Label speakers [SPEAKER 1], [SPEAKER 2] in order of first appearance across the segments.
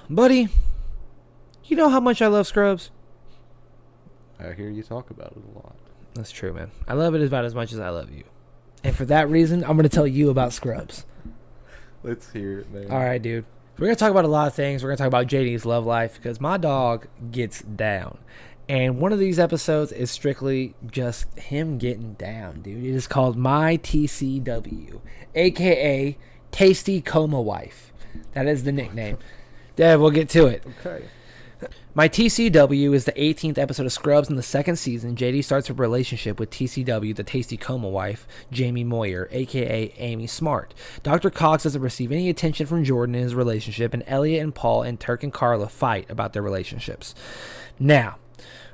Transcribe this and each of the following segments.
[SPEAKER 1] Buddy, you know how much I love Scrubs?
[SPEAKER 2] I hear you talk about it a lot.
[SPEAKER 1] That's true, man. I love it about as much as I love you. And for that reason, I'm going to tell you about Scrubs.
[SPEAKER 2] Let's hear it, man.
[SPEAKER 1] All right, dude. We're going to talk about a lot of things. We're going to talk about JD's love life because my dog gets down. And one of these episodes is strictly just him getting down, dude. It is called My TCW, a.k.a. Tasty Coma Wife. That is the nickname. Yeah, we'll get to it.
[SPEAKER 2] Okay.
[SPEAKER 1] My TCW is the 18th episode of Scrubs in the second season. JD starts a relationship with TCW, the Tasty Coma Wife, Jamie Moyer, a.k.a. Amy Smart. Dr. Cox doesn't receive any attention from Jordan in his relationship, and Elliot and Paul and Turk and Carla fight about their relationships. Now,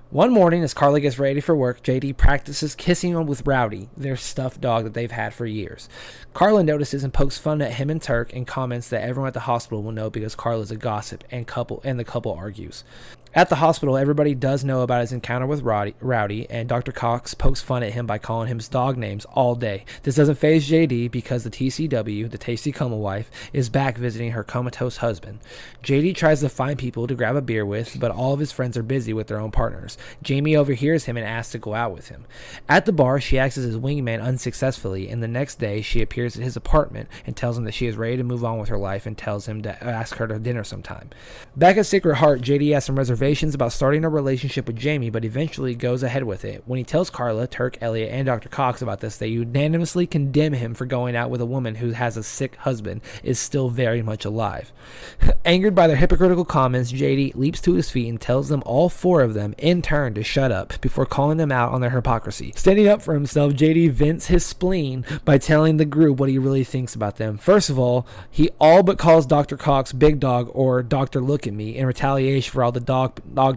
[SPEAKER 1] one morning, as Carla gets ready for work, JD practices kissing with Rowdy, their stuffed dog that they've had for years. Carla notices and pokes fun at him and Turk and comments that everyone at the hospital will know because Carla's a gossip, and the couple argues. At the hospital, everybody does know about his encounter with Rowdy, and Dr. Cox pokes fun at him by calling him dog names all day. This doesn't faze JD because the TCW, the Tasty Coma Wife, is back visiting her comatose husband. JD tries to find people to grab a beer with, but all of his friends are busy with their own partners. Jamie overhears him and asks to go out with him. At the bar, she acts as his wingman unsuccessfully, and the next day she appears at his apartment and tells him that she is ready to move on with her life and tells him to ask her to dinner sometime. Back at Sacred Heart, JD has some reservations about starting a relationship with Jamie, but eventually goes ahead with it. When he tells Carla, Turk, Elliot, and Dr. Cox about this, they unanimously condemn him for going out with a woman who has a sick husband, is still very much alive. Angered by their hypocritical comments, JD leaps to his feet and tells them, all four of them, in turn, to shut up before calling them out on their hypocrisy. Standing up for himself, JD vents his spleen by telling the group what he really thinks about them. First of all, he all but calls Dr. Cox Big Dog or Dr. Look at Me in retaliation for all the dog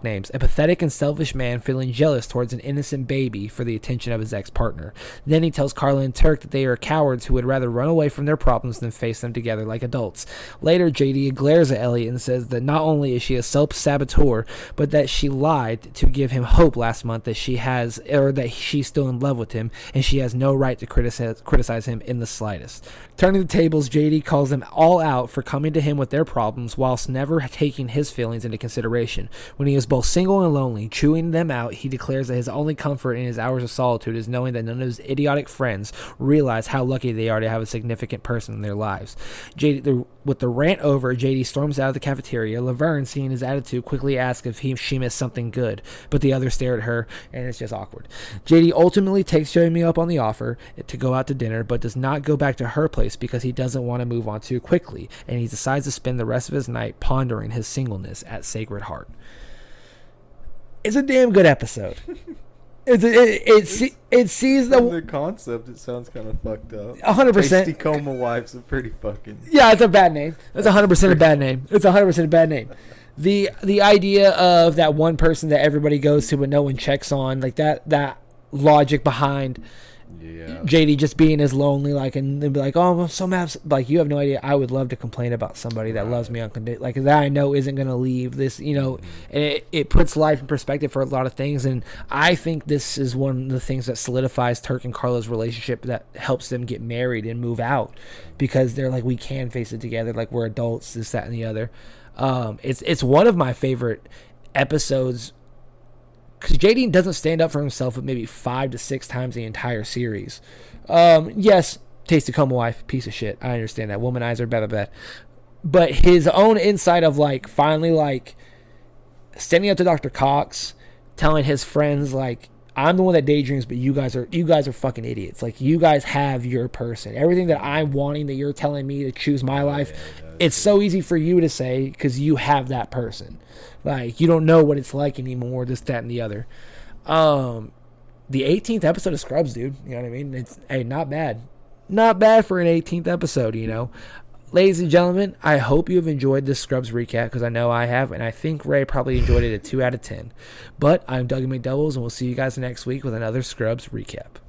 [SPEAKER 1] names, a pathetic and selfish man feeling jealous towards an innocent baby for the attention of his ex-partner. Then he tells Carla and Turk that they are cowards who would rather run away from their problems than face them together like adults. Later, JD glares at Elliot and says that not only is she a self-saboteur, but that she lied to give him hope last month that she's still in love with him, and she has no right to criticize him in the slightest. Turning the tables, JD calls them all out for coming to him with their problems whilst never taking his feelings into consideration. When he is both single and lonely, chewing them out, he declares that his only comfort in his hours of solitude is knowing that none of his idiotic friends realize how lucky they are to have a significant person in their lives. With the rant over, JD storms out of the cafeteria. Laverne, seeing his attitude, quickly asks if she missed something good, but the others stare at her, and it's just awkward. JD ultimately takes Jamie up on the offer to go out to dinner, but does not go back to her place because he doesn't want to move on too quickly, and he decides to spend the rest of his night pondering his singleness at Sacred Heart. It's a damn good episode. It sees
[SPEAKER 2] the concept. It sounds kind of fucked up.
[SPEAKER 1] 100%.
[SPEAKER 2] Tasty Coma Wife's a pretty fucking.
[SPEAKER 1] Yeah, it's a bad name. It's 100% a bad name. It's 100% a bad name. The idea of that one person that everybody goes to but no one checks on, like that logic behind. Yeah. JD just being as lonely, and they'd be like, "Oh, I'm so mad." Like, you have no idea. I would love to complain about somebody that loves me unconditionally, like that I know isn't gonna leave. This, and it puts life in perspective for a lot of things. And I think this is one of the things that solidifies Turk and Carla's relationship, that helps them get married and move out, because they're like, we can face it together. Like, we're adults. This, that, and the other. It's one of my favorite episodes. Because JD doesn't stand up for himself but maybe 5 to 6 times the entire series. Yes, Tasty Coma Wife, piece of shit. I understand that. Womanizer, blah, blah, blah. But his own insight of, finally, standing up to Dr. Cox, telling his friends, I'm the one that daydreams, but you guys are fucking idiots. You guys have your person. Everything that I'm wanting, that you're telling me to choose my life, it's so easy for you to say because you have that person. You don't know what it's like anymore, this, that, and the other. The 18th episode of Scrubs, dude. You know what I mean? It's, not bad. Not bad for an 18th episode, Ladies and gentlemen, I hope you have enjoyed this Scrubs recap, because I know I have, and I think Ray probably enjoyed it at 2 out of 10. But I'm Doug McDoubles, and we'll see you guys next week with another Scrubs recap.